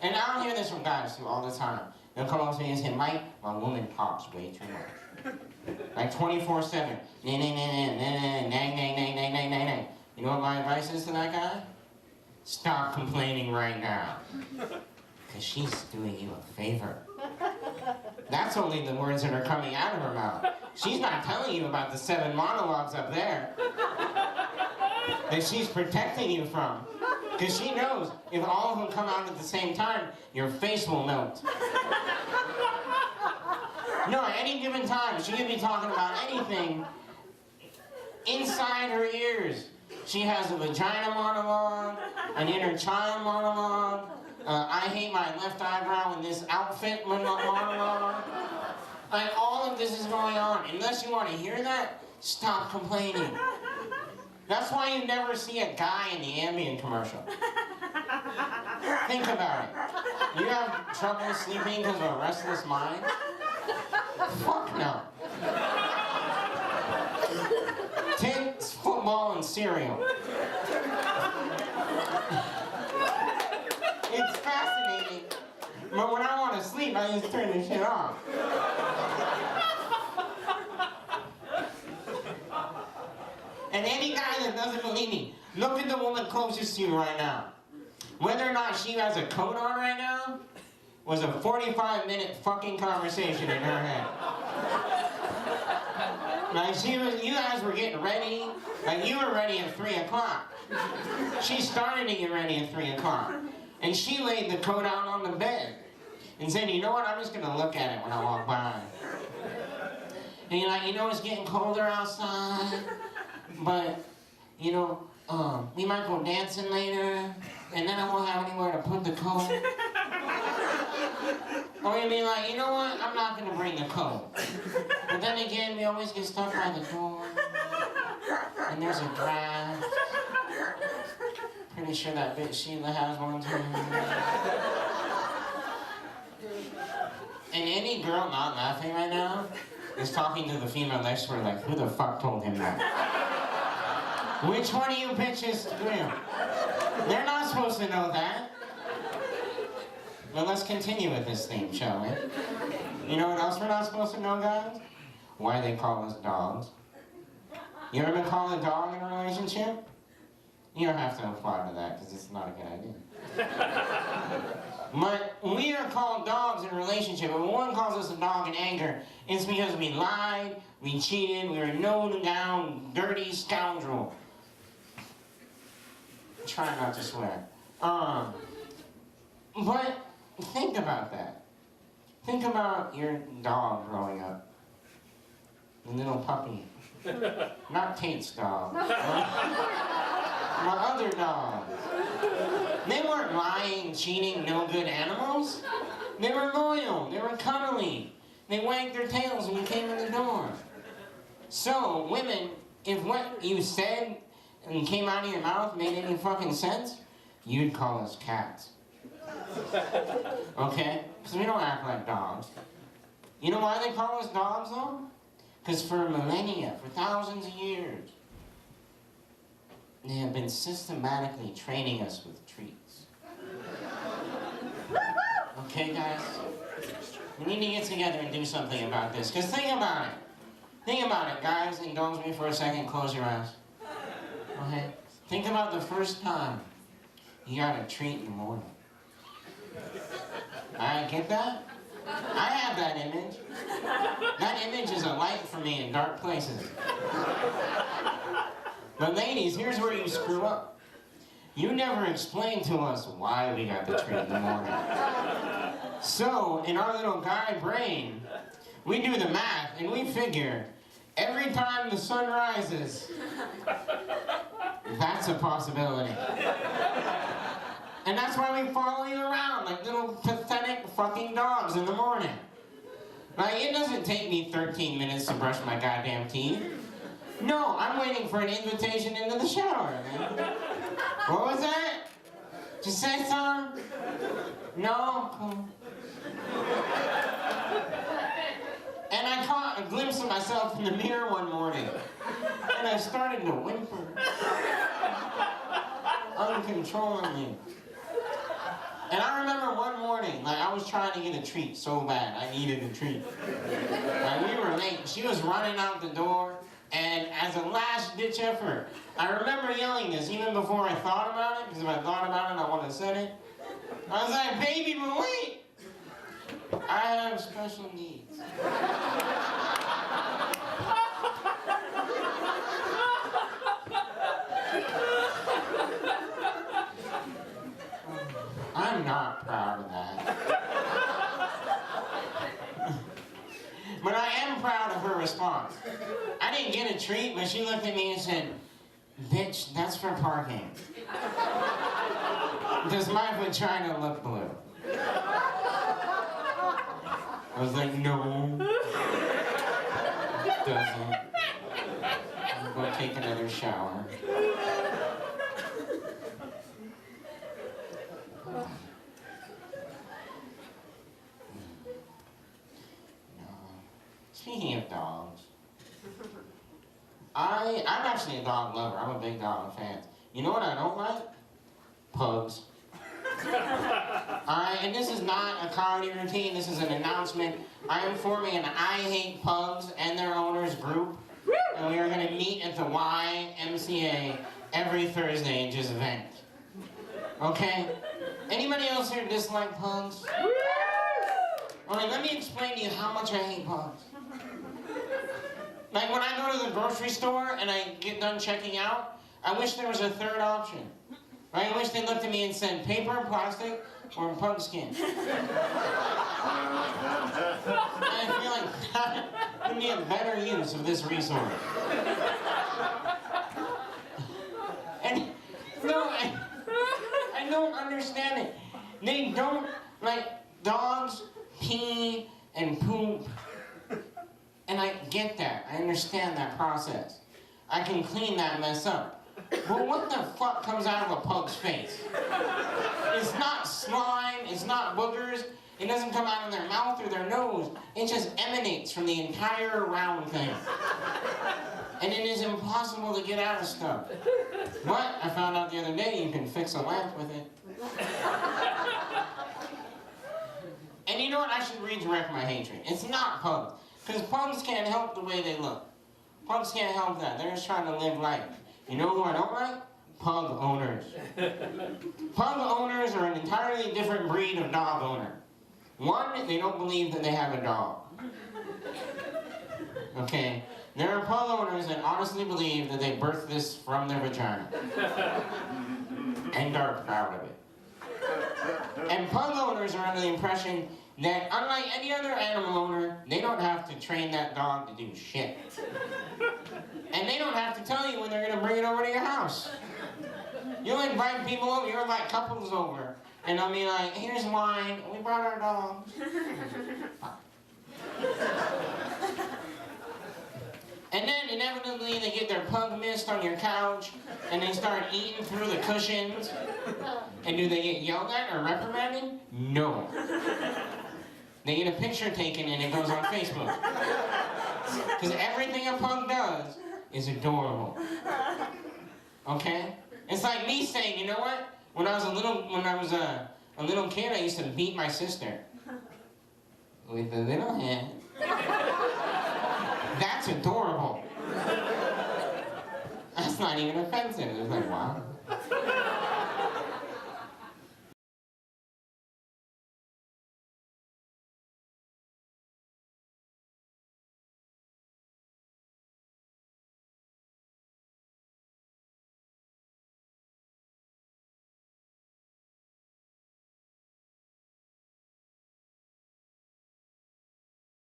And I'll hear this from guys too all the time. They'll come up to me and say, Mike, my woman talks way too much. Like 24/7. Nang, nang, nang, nang, nang, nang, nang, nang, nang, nang. You know what my advice is to that guy? Stop complaining right now. Because she's doing you a favor. That's only the words that are coming out of her mouth. She's not telling you about the 7 monologues up there that she's protecting you from. Because she knows if all of them come out at the same time, your face will melt. No, at any given time, she could be talking about anything inside her ears. She has a vagina monologue, an inner child monologue, I hate my left eyebrow in this outfit monologue. Like, all of this is going on. Unless you want to hear that, stop complaining. That's why you never see a guy in the Ambien commercial. Think about it. You have trouble sleeping because of a restless mind? Fuck no. Tits, football, and cereal. It's fascinating, but when I want to sleep, I just turn this shit off. And any guy that doesn't believe me, look at the woman closest to you right now. Whether or not she has a coat on right now was a 45-minute fucking conversation in her head. Like you guys were getting ready, like you were ready at 3 o'clock. She started to get ready at 3 o'clock. And she laid the coat out on the bed and said, you know what, I'm just gonna look at it when I walk by. And you're like, you know, it's getting colder outside, but, you know, we might go dancing later, and then I won't have anywhere to put the coat. Or you'd be like, you know what, I'm not gonna bring the coat. But then again, we always get stuck by the door, and there's a draft. Pretty sure that bitch Sheila has one too. And any girl not laughing right now is talking to the female next to her like, who the fuck told him that? Which one of you bitches will? They're not supposed to know that. Well, let's continue with this theme, shall we? You know what else we're not supposed to know, guys? Why they call us dogs. You ever been called a dog in a relationship? You don't have to apply to that because it's not a good idea. But we are called dogs in a relationship. If one calls us a dog in anger, it's because we lied, we cheated, we were a no-down, dirty scoundrel. Try not to swear. But think about that. Think about your dog growing up. The little puppy. Not Tate's dog. My other dogs. They weren't lying, cheating, no good animals. They were loyal, they were cuddly. They wagged their tails when you came in the door. So, women, if what you said and came out of your mouth made any fucking sense, you'd call us cats. Okay? Because we don't act like dogs. You know why they call us dogs, though? Because for millennia, for thousands of years, they have been systematically training us with treats. Okay, guys? We need to get together and do something about this. Because think about it. Think about it, guys. Indulge me for a second. Close your eyes. Okay? Think about the first time you got a treat in the morning. Alright, get that? I have that image. That image is a light for me in dark places. But ladies, here's where you screw up. You never explained to us why we got the treat in the morning. So, in our little guy brain, we do the math and we figure every time the sun rises, that's a possibility. And that's why we follow you around like little pathetic fucking dogs in the morning. Like, it doesn't take me 13 minutes to brush my goddamn teeth. No, I'm waiting for an invitation into the shower, man. What was that? Did you say something? No? Cool. And I caught a glimpse of myself in the mirror one morning. And I started to whimper. Uncontrollably. And I remember one morning. Like, I was trying to get a treat so bad. I needed a treat. Like, we were late. She was running out the door. And as a last-ditch effort, I remember yelling this even before I thought about it, because if I thought about it, I would have said it. I was like, baby, but wait! I have special needs. I'm not proud of that. But I am proud of her response. I didn't get a treat, but she looked at me and said, bitch, that's for parking. Does my vagina look blue? I was like, no, it doesn't. I'm going to take another shower. Speaking of dogs, I'm actually a dog lover. I'm a big dog fan. You know what I don't like? Pugs. And this is not a comedy routine, this is an announcement. I am forming an I Hate Pugs and their owners group. And we are going to meet at the YMCA every Thursday and just vent. Okay? Anybody else here dislike pugs? Alright, let me explain to you how much I hate pugs. Like when I go to the grocery store and I get done checking out, I wish there was a third option. Right? I wish they looked at me and said, paper, plastic, or pug skin. And I feel like that would be a better use of this resource. And no, I don't understand it. They don't, like, dogs pee and poop. And I get that. I understand that process. I can clean that mess up. But what the fuck comes out of a pug's face? It's not slime, it's not boogers, it doesn't come out of their mouth or their nose. It just emanates from the entire round thing. And it is impossible to get out of stuff. But I found out the other day you can fix a lamp with it. And you know what? I should redirect my hatred. It's not pugs. Because pugs can't help the way they look. Pugs can't help that. They're just trying to live life. You know who I don't like? Pug owners. Pug owners are an entirely different breed of dog owner. One, they don't believe that they have a dog. Okay? There are pug owners that honestly believe that they birthed this from their vagina. And are proud of it. And pug owners are under the impression that unlike any other animal owner, they don't have to train that dog to do shit. And they don't have to tell you when they're going to bring it over to your house. You'll invite people over, you'll invite couples over, and they'll be like, here's wine, we brought our dogs. And then inevitably they get their pug mist on your couch, and they start eating through the cushions. And do they get yelled at or reprimanded? No. They get a picture taken and it goes on Facebook. Because everything a pug does is adorable. Okay? It's like me saying, you know what? When I was a little kid, I used to beat my sister. With a little hand. That's adorable. That's not even offensive. It's like, wow.